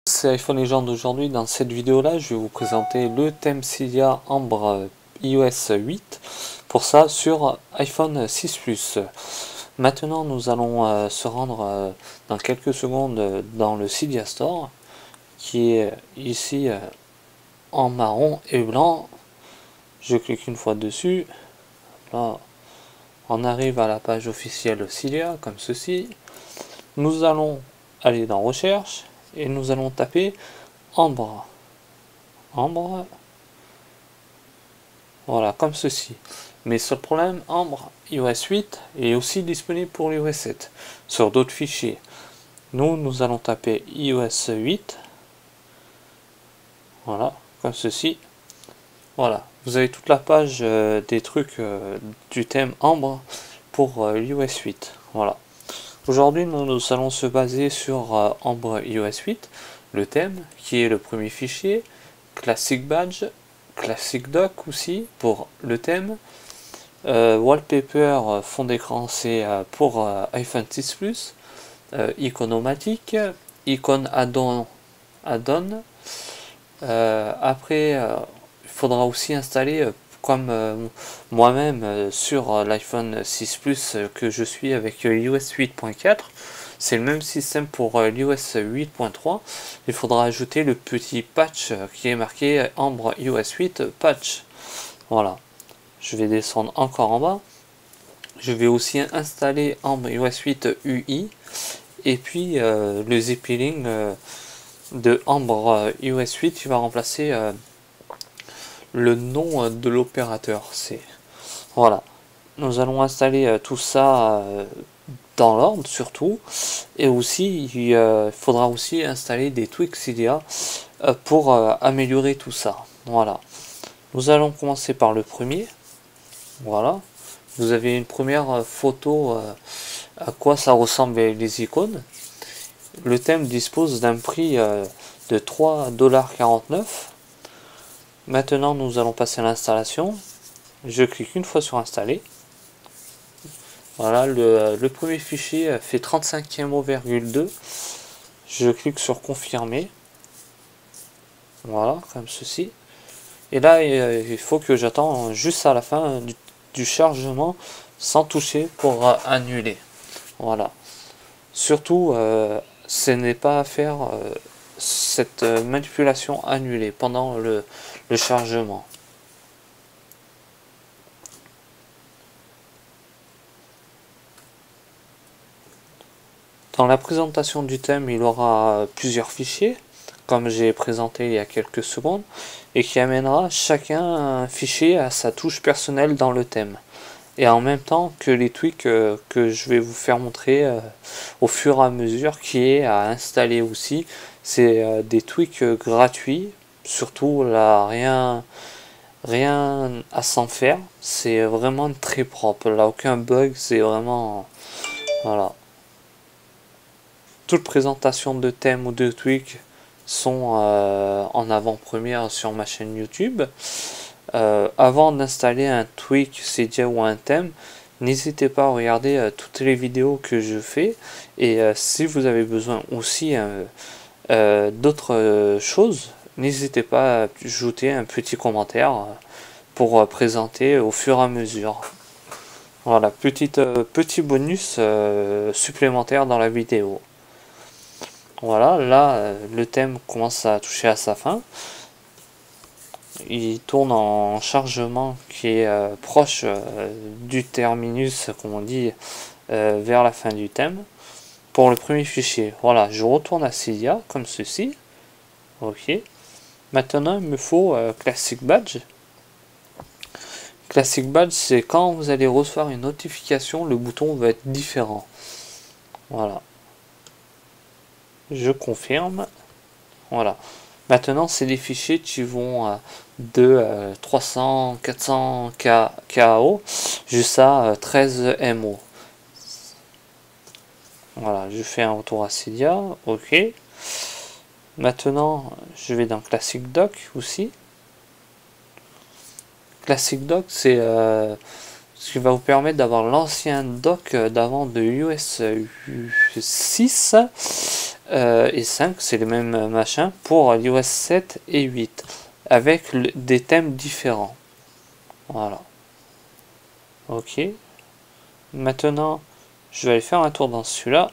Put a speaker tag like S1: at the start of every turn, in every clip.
S1: C'est iPhone Legend d'aujourd'hui. Dans cette vidéo là je vais vous présenter le thème Cydia Ambre iOS 8 pour ça sur iPhone 6 Plus. Maintenant nous allons se rendre dans quelques secondes dans le Cydia Store qui est ici en marron et blanc. Je clique une fois dessus, là on arrive à la page officielle Cydia comme ceci. Nous allons aller dans recherche et nous allons taper Ambre, voilà, comme ceci. Mais seul problème, Ambre iOS 8 est aussi disponible pour l'iOS 7 sur d'autres fichiers. Nous allons taper iOS 8, voilà, comme ceci. Voilà, vous avez toute la page des trucs du thème Ambre pour l'iOS 8. Voilà. Aujourd'hui, nous allons se baser sur Ambre iOS 8, le thème qui est le premier fichier, Classic Badge, Classic Dock aussi pour le thème, Wallpaper fond d'écran c'est pour iPhone 6 Plus, Iconomatique, icône add-on. Après, il faudra aussi installer comme moi-même sur l'iPhone 6 Plus que je suis avec iOS 8.4. C'est le même système pour l'iOS 8.3. Il faudra ajouter le petit patch qui est marqué Ambre iOS 8 patch. Voilà. Je vais descendre encore en bas. Je vais aussi installer Ambre iOS 8 UI et puis le zippealing de Ambre iOS 8 qui va remplacer le nom de l'opérateur. C'est voilà. Nous allons installer tout ça dans l'ordre surtout, et aussi il faudra aussi installer des tweaks Cydia pour améliorer tout ça. Voilà. Nous allons commencer par le premier. Voilà. Vous avez une première photo à quoi ça ressemble les icônes. Le thème dispose d'un prix de 3,49$. Maintenant, nous allons passer à l'installation. Je clique une fois sur installer. Voilà, le premier fichier fait 35 MO,2. Je clique sur confirmer. Voilà, comme ceci. Et là, il faut que j'attends juste à la fin du chargement sans toucher pour annuler. Voilà. Surtout, ce n'est pas à faire cette manipulation annulée pendant le chargement. Dans la présentation du thème, il aura plusieurs fichiers, comme j'ai présenté il y a quelques secondes, et qui amènera chacun un fichier à sa touche personnelle dans le thème. Et en même temps que les tweaks que je vais vous faire montrer au fur et à mesure, qui est à installer aussi. C'est des tweaks gratuits, surtout là rien à s'en faire, c'est vraiment très propre, là aucun bug, c'est vraiment voilà. Toute présentation de thème ou de tweaks sont en avant-première sur ma chaîne YouTube. Avant d'installer un tweak Cydia ou un thème, n'hésitez pas à regarder toutes les vidéos que je fais, et si vous avez besoin aussi d'autres choses, n'hésitez pas à ajouter un petit commentaire pour présenter au fur et à mesure. Voilà, petit bonus supplémentaire dans la vidéo. Voilà, là le thème commence à toucher à sa fin. Il tourne en chargement qui est proche du terminus, comme on dit, vers la fin du thème. Pour le premier fichier, voilà, je retourne à Cydia comme ceci. Ok. Maintenant, il me faut Classic Badge. Classic Badge, c'est quand vous allez recevoir une notification, le bouton va être différent. Voilà. Je confirme. Voilà. Maintenant, c'est des fichiers qui vont de 300, 400 KO jusqu'à 13 MO. Voilà, je fais un retour à Cydia. Ok. Maintenant, je vais dans Classic Dock aussi. Classic Dock, c'est ce qui va vous permettre d'avoir l'ancien dock d'avant de iOS 6 et 5, c'est les mêmes machins pour l'iOS 7 et 8 avec des thèmes différents. Voilà. Ok. Maintenant, je vais aller faire un tour dans celui-là.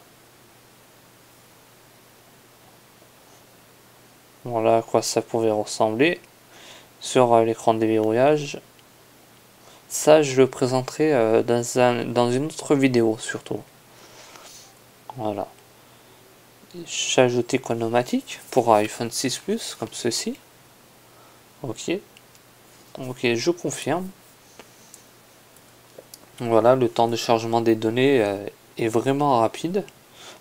S1: Voilà à quoi ça pouvait ressembler sur l'écran de déverrouillage. Ça, je le présenterai dans une autre vidéo surtout. Voilà. J'ajoute Economatic pour iPhone 6 Plus, comme ceci. Ok. Ok, je confirme. Voilà, le temps de chargement des données est vraiment rapide.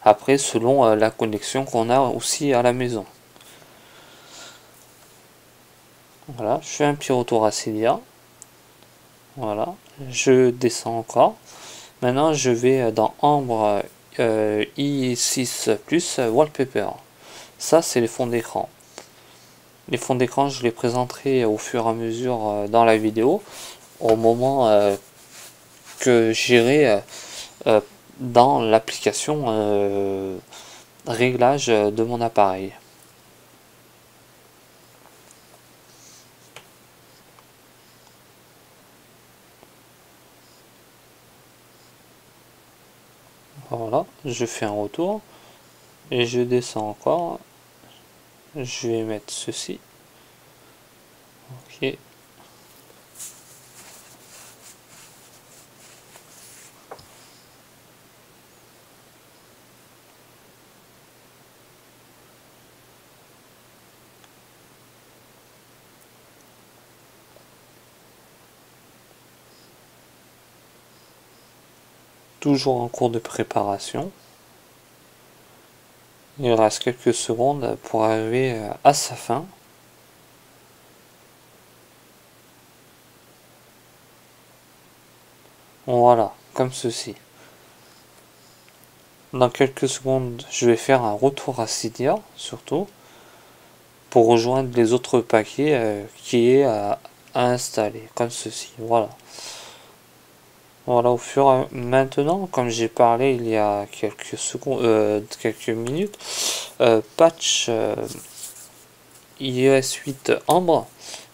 S1: Après, selon la connexion qu'on a aussi à la maison. Voilà, je fais un petit retour à Cydia. Voilà, je descends encore. Maintenant, je vais dans Ambre i6 Plus Wallpaper. Ça, c'est les fonds d'écran. Les fonds d'écran, je les présenterai au fur et à mesure dans la vidéo, au moment que j'irai dans l'application réglage de mon appareil. Voilà, je fais un retour et je descends encore. Je vais mettre ceci. Ok. Toujours en cours de préparation. Il reste quelques secondes pour arriver à sa fin. Voilà, comme ceci. Dans quelques secondes, je vais faire un retour à Cydia, surtout, pour rejoindre les autres paquets qui est à installer, comme ceci. Voilà. Voilà, au fur et à maintenant, comme j'ai parlé il y a quelques secondes, quelques minutes, patch iOS 8 Ambre,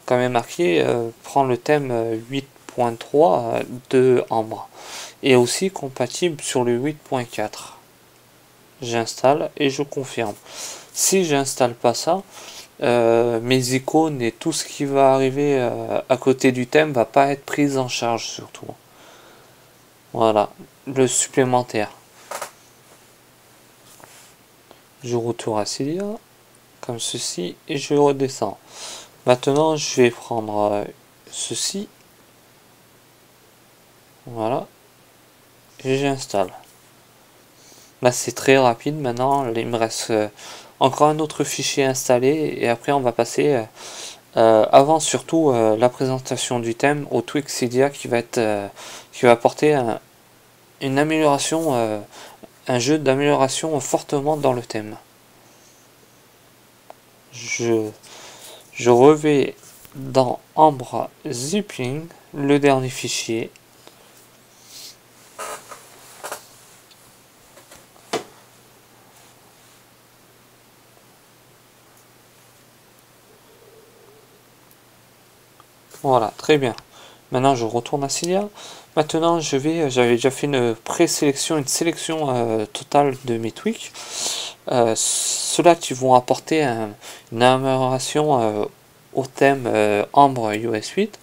S1: comme est marqué, prend le thème 8.3 de Ambre et aussi compatible sur le 8.4. J'installe et je confirme. Si j'installe pas ça, mes icônes et tout ce qui va arriver à côté du thème va pas être pris en charge surtout. Voilà, le supplémentaire. Je retourne à Cydia, comme ceci, et je redescends. Maintenant, je vais prendre ceci. Voilà. Et j'installe. Là, c'est très rapide. Maintenant, il me reste encore un autre fichier installé. Et après, on va passer, avant surtout, la présentation du thème au Twig Cydia qui va apporter une amélioration, un jeu d'amélioration fortement dans le thème. Je revais dans Ambre Zipping, le dernier fichier. Voilà, très bien. Maintenant, je retourne à Cydia. Maintenant, j'avais déjà fait une présélection, une sélection totale de mes tweaks. Ceux-là qui vont apporter une amélioration au thème Ambre iOS 8.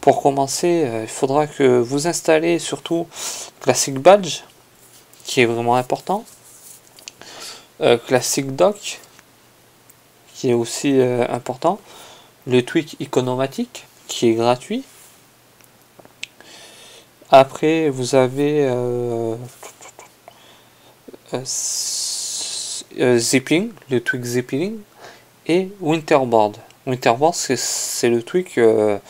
S1: Pour commencer, il faudra que vous installez surtout Classic Badge, qui est vraiment important. Classic Dock, qui est aussi important. Le tweak Economatic, qui est gratuit. Après, vous avez Zipping, le tweak Zipping, et Winterboard. Winterboard, c'est le tweak le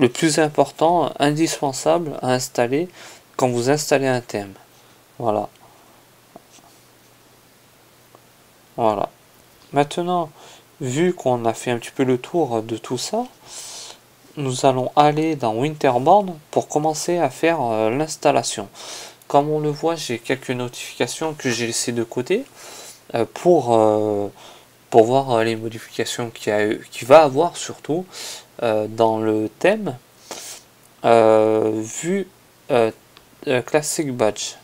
S1: plus important, indispensable à installer quand vous installez un thème. Voilà. Voilà. Maintenant, vu qu'on a fait un petit peu le tour de tout ça, nous allons aller dans Winterboard pour commencer à faire l'installation. Comme on le voit, j'ai quelques notifications que j'ai laissées de côté. pour voir les modifications qu'il va avoir surtout dans le thème vue classic badge.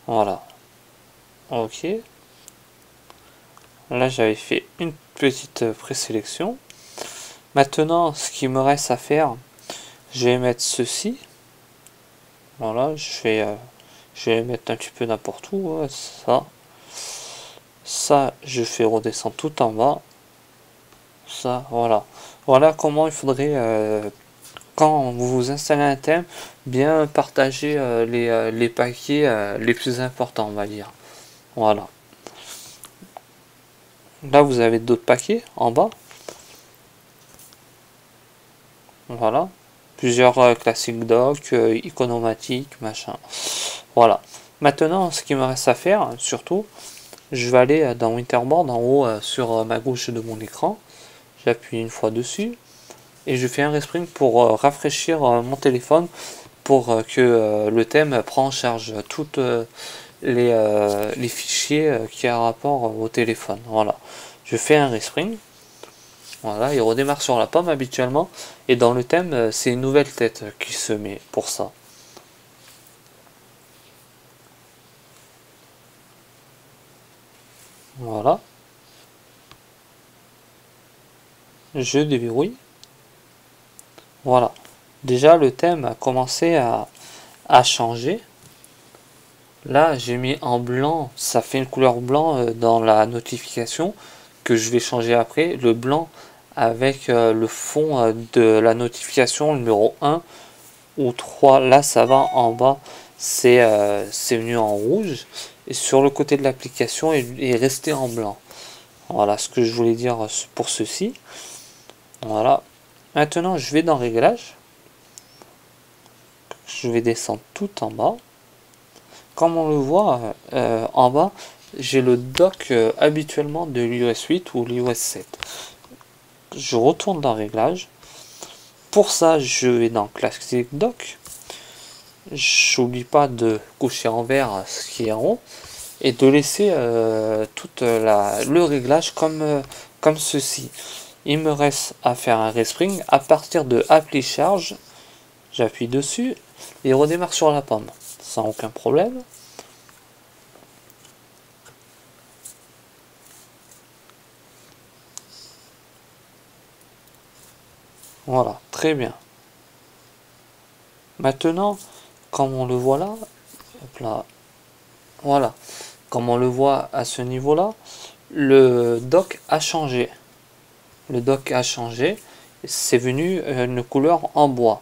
S1: Voilà. Ok. Là j'avais fait une petite présélection. Maintenant ce qui me reste à faire, je vais mettre ceci. Voilà, je vais mettre un petit peu n'importe où. Ouais, ça je fais redescendre tout en bas. Ça, voilà. Voilà comment il faudrait quand vous installez un thème, bien partager les paquets les plus importants, on va dire. Voilà. Là, vous avez d'autres paquets en bas. Voilà. Plusieurs classiques doc, iconomatiques, machin. Voilà. Maintenant, ce qui me reste à faire, surtout, je vais aller dans Winterboard en haut sur ma gauche de mon écran. J'appuie une fois dessus et je fais un respring pour rafraîchir mon téléphone pour que le thème prend en charge toutes les fichiers qui a rapport au téléphone. Voilà. Je fais un respring. Voilà, il redémarre sur la pomme habituellement. Et dans le thème, c'est une nouvelle tête qui se met pour ça. Voilà. Je déverrouille. Voilà. Déjà, le thème a commencé à changer. Là, j'ai mis en blanc, ça fait une couleur blanc dans la notification que je vais changer après. Le blanc avec le fond de la notification numéro 1 ou 3. Là, ça va en bas, c'est venu en rouge. Et sur le côté de l'application, il est resté en blanc. Voilà ce que je voulais dire pour ceci. Voilà. Maintenant, je vais dans Réglages. Je vais descendre tout en bas. Comme on le voit en bas, j'ai le dock habituellement de l'iOS 8 ou l'iOS 7. Je retourne dans Réglages. Pour ça, je vais dans Classic Dock. J'oublie pas de coucher en vert ce qui est en haut et de laisser tout le réglage comme ceci. Il me reste à faire un respring à partir de Appli Charge. J'appuie dessus et il redémarre sur la pomme sans aucun problème. Voilà, très bien. Maintenant, comme on le voit là, hop là, voilà, comme on le voit à ce niveau-là, le dock a changé. Le dock a changé, c'est venu une couleur en bois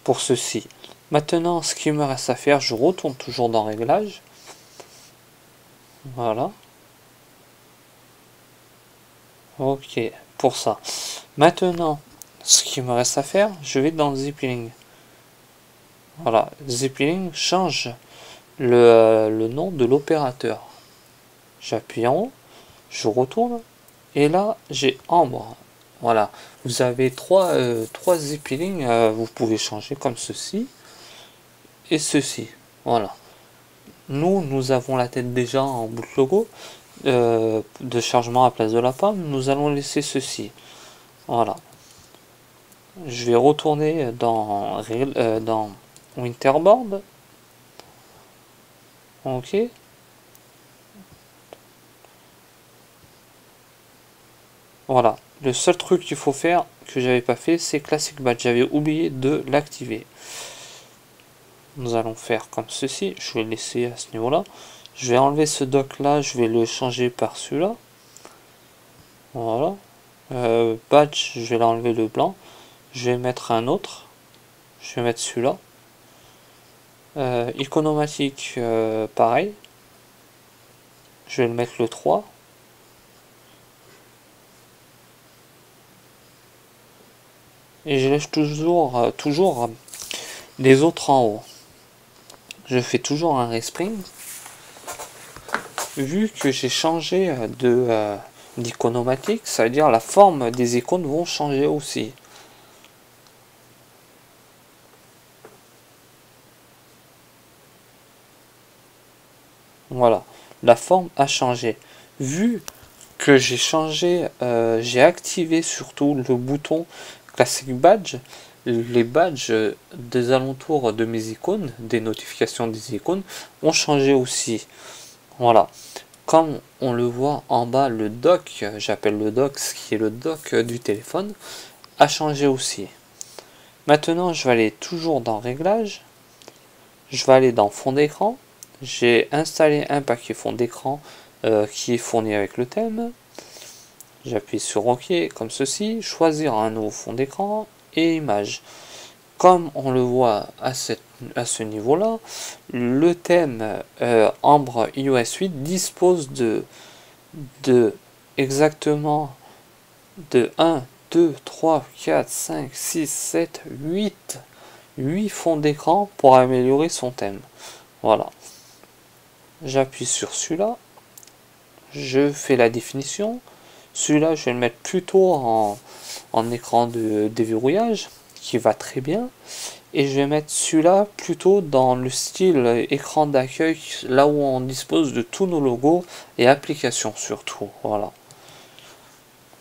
S1: pour ceci. Maintenant, ce qui me reste à faire, je retourne toujours dans Réglages. Voilà. Ok, pour ça. Maintenant, ce qui me reste à faire, je vais dans Zipping. Voilà, Zipping change le nom de l'opérateur. J'appuie en haut, je retourne, et là, j'ai Ambre. Voilà, vous avez trois Zipping, vous pouvez changer comme ceci, et ceci. Voilà. Nous avons la tête déjà en bout de logo de chargement à place de la pomme. Nous allons laisser ceci. Voilà. Je vais retourner dans Winterboard. Ok. Voilà. Le seul truc qu'il faut faire que j'avais pas fait, c'est Classic Badge. J'avais oublié de l'activer. Nous allons faire comme ceci. Je vais laisser à ce niveau-là. Je vais enlever ce dock là. Je vais le changer par celui-là. Voilà. Badge, je vais l'enlever le blanc. Je vais mettre un autre. Je vais mettre celui-là. Iconomatique, pareil. Je vais le mettre le 3. Et je laisse toujours les autres en haut. Je fais toujours un respring. Vu que j'ai changé d'iconomatique, ça veut dire la forme des icônes vont changer aussi. Voilà, la forme a changé. vu que j'ai activé surtout le bouton Classic Badge, les badges des alentours de mes icônes, des notifications des icônes, ont changé aussi. Voilà. Comme on le voit en bas, le dock, j'appelle le dock, ce qui est le dock du téléphone, a changé aussi. Maintenant, je vais aller toujours dans Réglages. Je vais aller dans Fond d'écran. J'ai installé un paquet fond d'écran qui est fourni avec le thème. J'appuie sur OK comme ceci. Choisir un nouveau fond d'écran et image. Comme on le voit à ce niveau-là, le thème Ambre iOS 8 dispose exactement de 1, 2, 3, 4, 5, 6, 7, 8 fonds d'écran pour améliorer son thème. Voilà. J'appuie sur celui-là. Je fais la définition. Celui-là, je vais le mettre plutôt en écran de déverrouillage, qui va très bien. Et je vais mettre celui-là plutôt dans le style écran d'accueil, là où on dispose de tous nos logos et applications surtout. Voilà.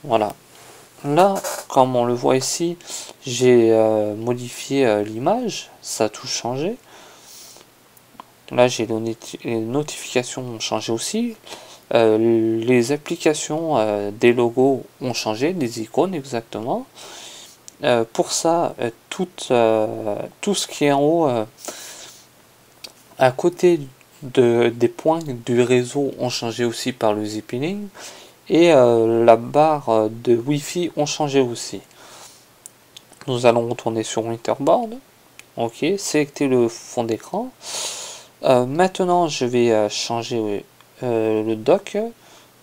S1: Voilà. Là, comme on le voit ici, j'ai modifié l'image, ça a tout changé. Là, j'ai les notifications ont changé aussi. Les applications des logos ont changé, des icônes exactement. Pour ça, tout ce qui est en haut, à côté des points du réseau, ont changé aussi par le zipping. Et la barre de Wi-Fi ont changé aussi. Nous allons retourner sur Winterboard. Ok, sélecter le fond d'écran. Maintenant, je vais changer le dock.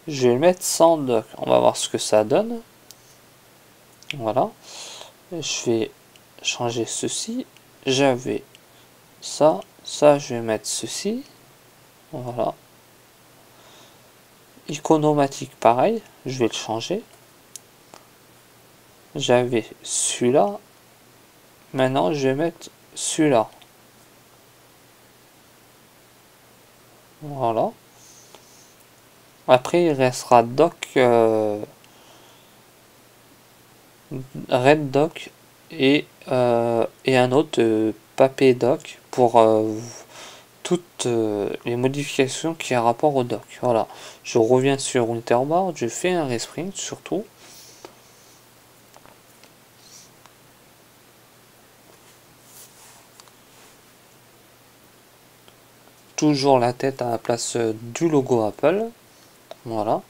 S1: Je vais le mettre sans dock. On va voir ce que ça donne. Voilà. Je vais changer ceci. J'avais ça. Ça, je vais mettre ceci. Voilà. Iconomatique, pareil. Je vais le changer. J'avais celui-là. Maintenant, je vais mettre celui-là. Voilà. Après, il restera dock, red dock et un autre papier dock pour toutes les modifications qui a rapport au dock. Voilà. Je reviens sur Winterboard, je fais un resprint surtout. Toujours la tête à la place du logo Apple. Voilà.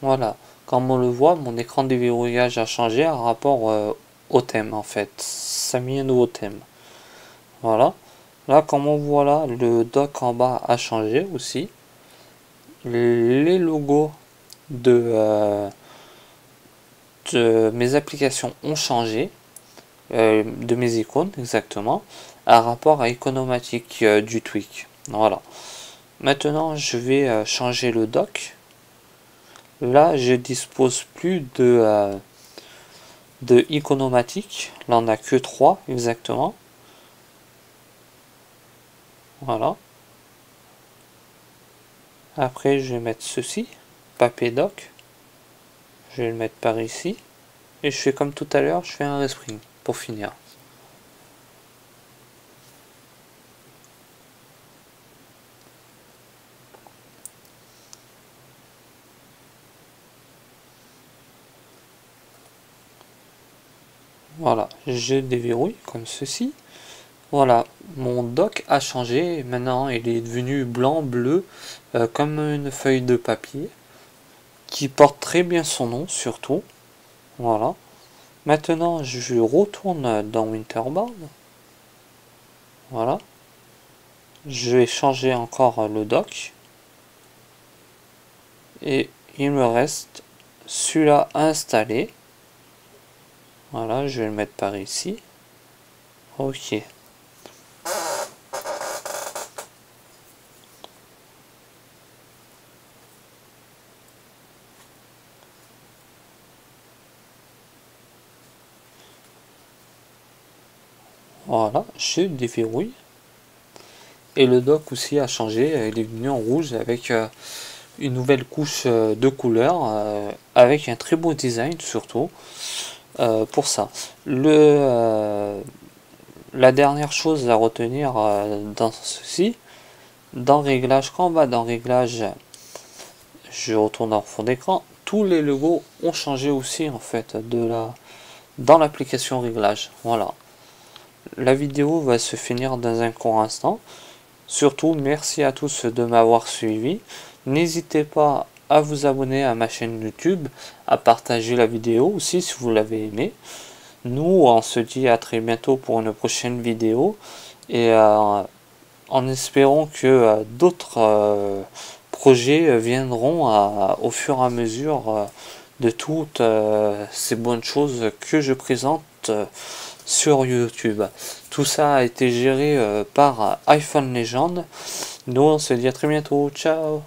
S1: Voilà. Comme on le voit, mon écran de déverrouillage a changé par rapport au thème en fait. Ça a mis un nouveau thème. Voilà. Là, comme on voit là, le dock en bas a changé aussi. Les logos de mes applications ont changé. De mes icônes exactement. À rapport à Iconomatique du Tweak. Voilà. Maintenant, je vais changer le dock. Là, je dispose plus de Iconomatique. Là, on n'a que 3 exactement. Voilà. Après, je vais mettre ceci. Papier dock. Je vais le mettre par ici. Et je fais comme tout à l'heure, je fais un respring pour finir. Voilà, je déverrouille comme ceci. Voilà, mon dock a changé. Maintenant, il est devenu blanc, bleu, comme une feuille de papier, qui porte très bien son nom, surtout. Voilà. Maintenant, je retourne dans Winterboard. Voilà. Je vais changer encore le dock. Et il me reste celui-là à installer. Voilà, je vais le mettre par ici. Ok. Voilà, je déverrouille. Et le dock aussi a changé, il est venu en rouge avec une nouvelle couche de couleur, avec un très beau design surtout. Pour ça, la dernière chose à retenir dans ceci, dans réglage, quand on va dans réglage, je retourne en fond d'écran, tous les logos ont changé aussi en fait dans l'application réglage. Voilà. La vidéo va se finir dans un court instant. Surtout, merci à tous de m'avoir suivi. N'hésitez pas à vous abonner à ma chaîne YouTube, à partager la vidéo aussi si vous l'avez aimé. Nous, on se dit à très bientôt pour une prochaine vidéo. Et en espérant que d'autres projets viendront au fur et à mesure de toutes ces bonnes choses que je présente sur YouTube. Tout ça a été géré par iPhone Legend. Nous on se dit à très bientôt, ciao.